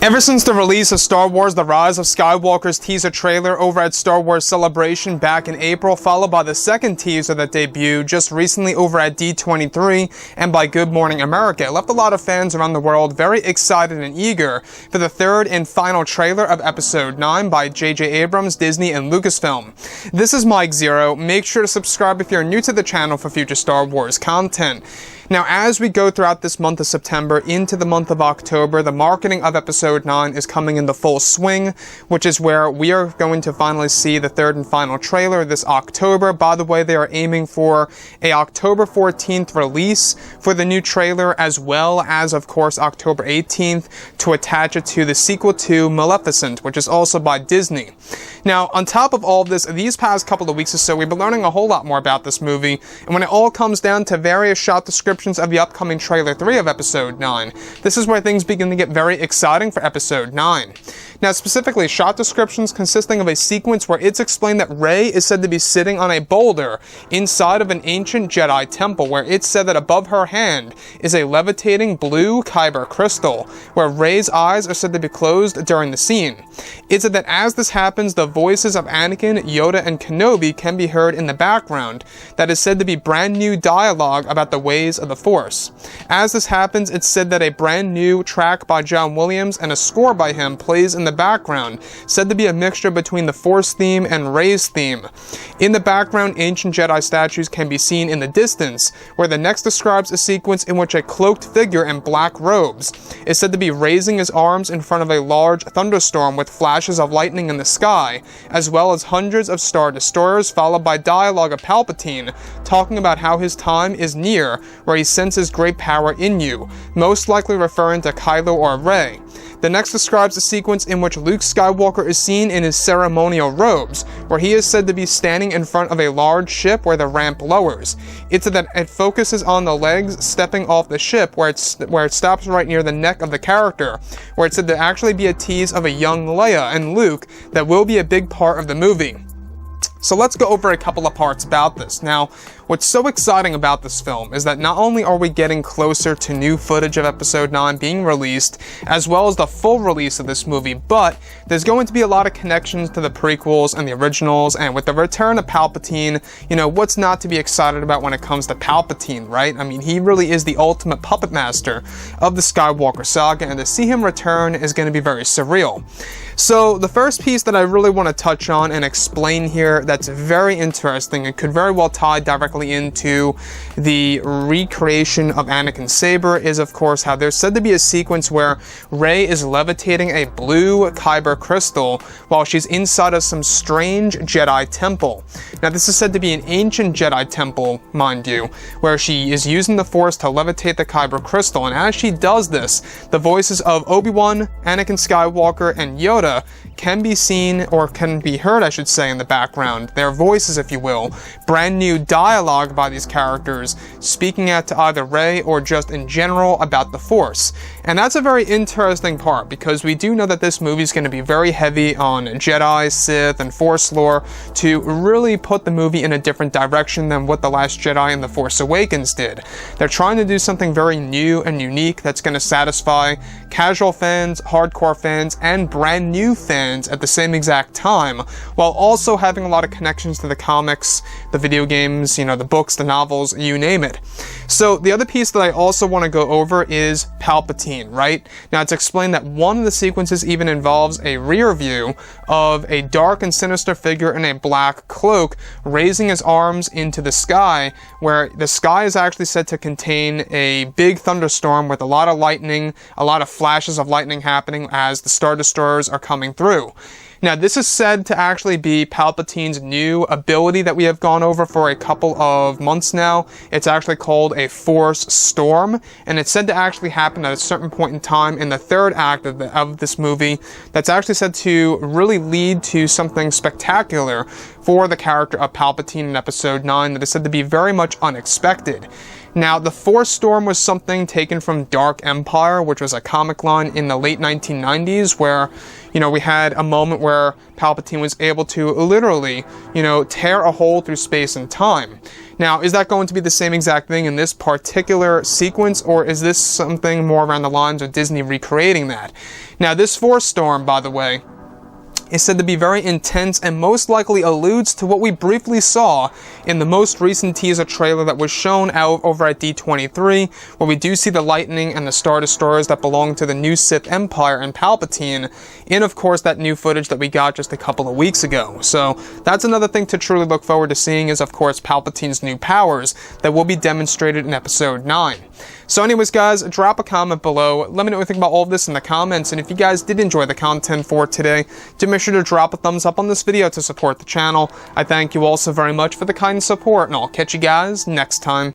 Ever since the release of Star Wars The Rise of Skywalker's teaser trailer over at Star Wars Celebration back in April, followed by the second teaser that debuted just recently over at D23 and by Good Morning America, it left a lot of fans around the world very excited and eager for the third and final trailer of Episode 9 by J.J. Abrams, Disney, and Lucasfilm. This is Mike Zero. Make sure to subscribe if you're new to the channel for future Star Wars content. Now, as we go throughout this month of September into the month of October, the marketing of Episode 9 is coming into full swing, which is where we are going to finally see the third and final trailer this October. By the way, they are aiming for a October 14th release for the new trailer, as well as, of course, October 18th to attach it to the sequel to Maleficent, which is also by Disney. Now, on top of all of this, these past couple of weeks or so, we've been learning a whole lot more about this movie, and when it all comes down to various shot descriptions of the upcoming trailer 3 of Episode 9, this is where things begin to get very exciting for Episode 9. Now, specifically, shot descriptions consisting of a sequence where it's explained that Rey is said to be sitting on a boulder inside of an ancient Jedi temple, where it's said that above her hand is a levitating blue kyber crystal, where Rey's eyes are said to be closed during the scene. It's said that as this happens, the voices of Anakin, Yoda, and Kenobi can be heard in the background. That is said to be brand new dialogue about the ways of the Force. As this happens, it's said that a brand new track by John Williams and a score by him plays in the background, said to be a mixture between the Force theme and Rey's theme. In the background, ancient Jedi statues can be seen in the distance, where the next describes a sequence in which a cloaked figure in black robes is said to be raising his arms in front of a large thunderstorm with flashes of lightning in the sky, as well as hundreds of Star Destroyers, followed by dialogue of Palpatine talking about how his time is near, where he senses great power in you, most likely referring to Kylo or Rey. The next describes a sequence in which Luke Skywalker is seen in his ceremonial robes, where he is said to be standing in front of a large ship where the ramp lowers. It's said that it focuses on the legs stepping off the ship, where it stops right near the neck of the character, where it's said to actually be a tease of a young Leia and Luke that will be a big part of the movie. So let's go over a couple of parts about this. Now, what's so exciting about this film is that not only are we getting closer to new footage of Episode 9 being released, as well as the full release of this movie, but there's going to be a lot of connections to the prequels and the originals, and with the return of Palpatine, you know, what's not to be excited about when it comes to Palpatine, right? I mean, he really is the ultimate puppet master of the Skywalker saga, and to see him return is going to be very surreal. So the first piece that I really want to touch on and explain here that's very interesting and could very well tie directly into the recreation of Anakin's saber is, of course, how there's said to be a sequence where Rey is levitating a blue kyber crystal while she's inside of some strange Jedi temple. Now, this is said to be an ancient Jedi temple, mind you, where she is using the Force to levitate the kyber crystal, and as she does this, the voices of Obi-Wan, Anakin Skywalker, and Yoda can be seen, or can be heard, I should say, in the background. Their voices, if you will. Brand new dialogue by these characters, speaking out to either Rey or just in general about the Force. And that's a very interesting part, because we do know that this movie is going to be very heavy on Jedi, Sith, and Force lore to really put the movie in a different direction than what The Last Jedi and The Force Awakens did. They're trying to do something very new and unique that's going to satisfy casual fans, hardcore fans, and brand new fans at the same exact time, while also having a lot of connections to the comics, the video games, you know, the books, the novels, you name it. So the other piece that I also want to go over is Palpatine, right? Now, it's explained that one of the sequences even involves a rear view of a dark and sinister figure in a black cloak raising his arms into the sky, where the sky is actually said to contain a big thunderstorm with a lot of lightning, a lot of flashes of lightning happening as the Star Destroyers are coming through. Now, this is said to actually be Palpatine's new ability that we have gone over for a couple of months now. It's actually called a Force Storm, and it's said to actually happen at a certain point in time in the third act of this movie that's actually said to really lead to something spectacular for the character of Palpatine in Episode 9 that is said to be very much unexpected. Now, the Force Storm was something taken from Dark Empire, which was a comic line in the late 1990s where, you know, we had a moment where Palpatine was able to literally, you know, tear a hole through space and time. Now, is that going to be the same exact thing in this particular sequence, or is this something more around the lines of Disney recreating that? Now, this Force Storm, by the way, is said to be very intense and most likely alludes to what we briefly saw in the most recent teaser trailer that was shown out over at D23, where we do see the lightning and the Star Destroyers that belong to the new Sith Empire and Palpatine in, of course, that new footage that we got just a couple of weeks ago. So that's another thing to truly look forward to seeing is, of course, Palpatine's new powers that will be demonstrated in Episode 9. So anyways, guys, drop a comment below. Let me know what you think about all of this in the comments, and if you guys did enjoy the content for today, do make sure to drop a thumbs up on this video to support the channel. I thank you all so very much for the kind support, and I'll catch you guys next time.